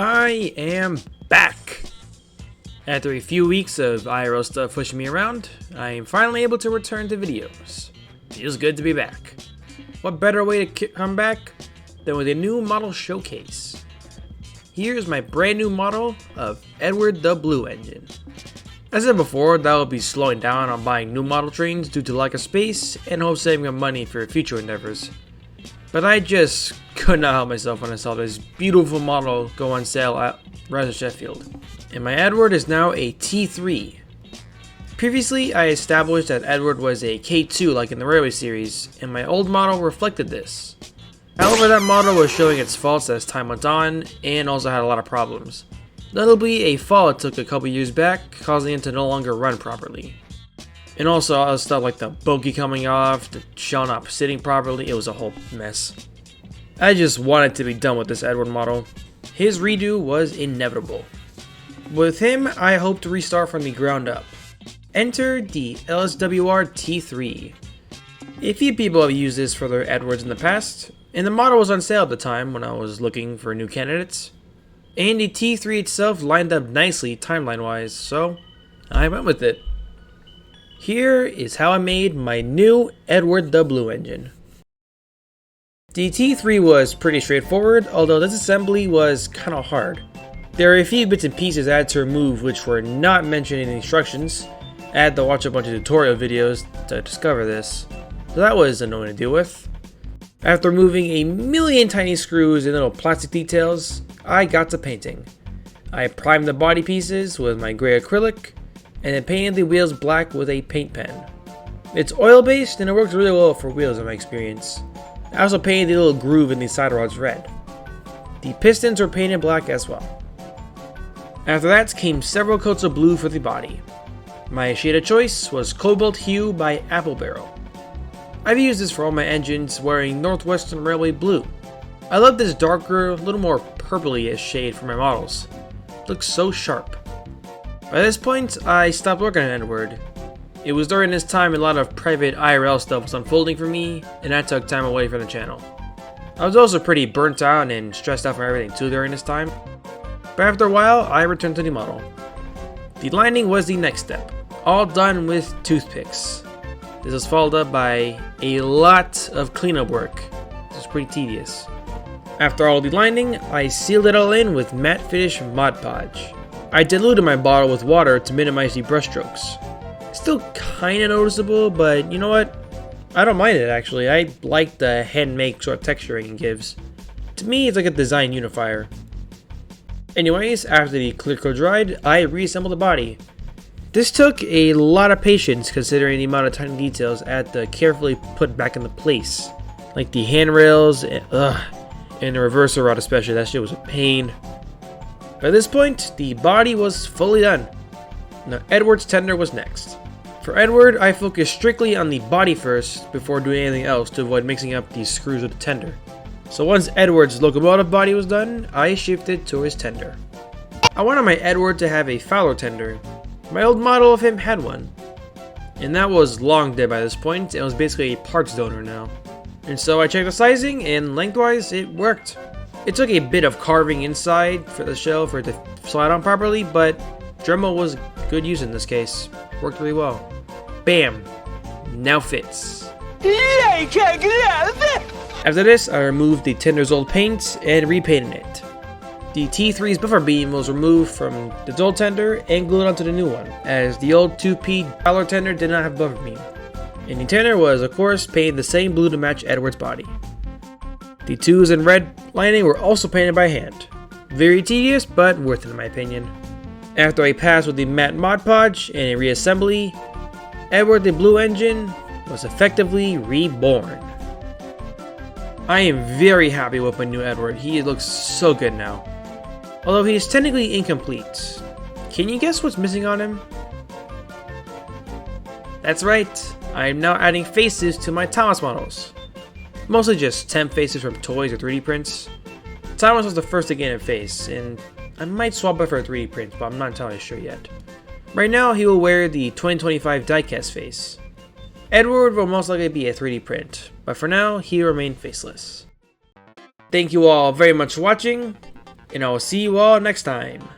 I am back! After a few weeks of IRL stuff pushing me around, I am finally able to return to videos. Feels good to be back. What better way to come back than with a new model showcase? Here's my brand new model of Edward the Blue Engine. As I said before, that will be slowing down on buying new model trains due to lack of space and hope saving up money for future endeavors. But I just could not help myself when I saw this beautiful model go on sale at Rise of Sheffield. And my Edward is now a T3. Previously, I established that Edward was a K2 like in the Railway series, and my old model reflected this. However, that model was showing its faults as time went on, and also had a lot of problems. Notably, a fall it took a couple years back, causing it to no longer run properly. And also other stuff like the bogey coming off, the shell not sitting properly, it was a whole mess. I just wanted to be done with this Edward model. His redo was inevitable. With him, I hope to restart from the ground up. Enter the LSWR T3. A few people have used this for their Edwards in the past, and the model was on sale at the time when I was looking for new candidates. And the T3 itself lined up nicely timeline wise, so I went with it. Here is how I made my new Edward the Blue Engine. The T3 was pretty straightforward, although this assembly was kinda hard. There are a few bits and pieces I had to remove which were not mentioned in the instructions. I had to watch a bunch of tutorial videos to discover this, so that was annoying to deal with. After removing a million tiny screws and little plastic details, I got to painting. I primed the body pieces with my gray acrylic, and then painted the wheels black with a paint pen. It's oil based and it works really well for wheels in my experience. I also painted the little groove in the side rods red. The pistons were painted black as well. After that came several coats of blue for the body. My shade of choice was Cobalt Hue by Apple Barrel. I've used this for all my engines wearing Northwestern Railway blue. I love this darker, little more purpley-ish shade for my models. It looks so sharp. By this point, I stopped working on Edward. It was during this time a lot of private IRL stuff was unfolding for me, and I took time away from the channel. I was also pretty burnt out and stressed out from everything too during this time. But after a while, I returned to the model. The lining was the next step, all done with toothpicks. This was followed up by a lot of cleanup work. This was pretty tedious. After all the lining, I sealed it all in with matte finish Mod Podge. I diluted my bottle with water to minimize the brush strokes. Still kinda noticeable, but you know what? I don't mind it actually. I like the hand-make sort of texturing it gives. To me, it's like a design unifier. Anyways, after the clear coat dried, I reassembled the body. This took a lot of patience considering the amount of tiny details I had to carefully put back into place. Like the handrails, and the reverser rod especially, that shit was a pain. By this point, the body was fully done. Now Edward's tender was next. For Edward, I focused strictly on the body first before doing anything else to avoid mixing up the screws with the tender. So once Edward's locomotive body was done, I shifted to his tender. I wanted my Edward to have a Fowler tender. My old model of him had one. And that was long dead by this point, and was basically a parts donor now. And so I checked the sizing, and lengthwise, it worked. It took a bit of carving inside for the shell for it to slide on properly, but Dremel was good use in this case. Worked really well. Bam! Now fits. After this, I removed the tender's old paint and repainted it. The T3's buffer beam was removed from the old tender and glued onto the new one, as the old 2P dollar tender did not have buffer beam. And the tender was, of course, painted the same blue to match Edward's body. The 2s and red lining were also painted by hand. Very tedious, but worth it in my opinion. After I passed with the matte Mod Podge and a reassembly, Edward the Blue Engine was effectively reborn. I am very happy with my new Edward. He looks so good now. Although he is technically incomplete. Can you guess what's missing on him? That's right, I am now adding faces to my Thomas models. Mostly just temp faces from toys or 3D prints. Thomas was the first to get a face, and I might swap it for a 3D print, but I'm not entirely sure yet. Right now, he will wear the 2025 diecast face. Edward will most likely be a 3D print, but for now, he will remain faceless. Thank you all very much for watching. and I will see you all next time.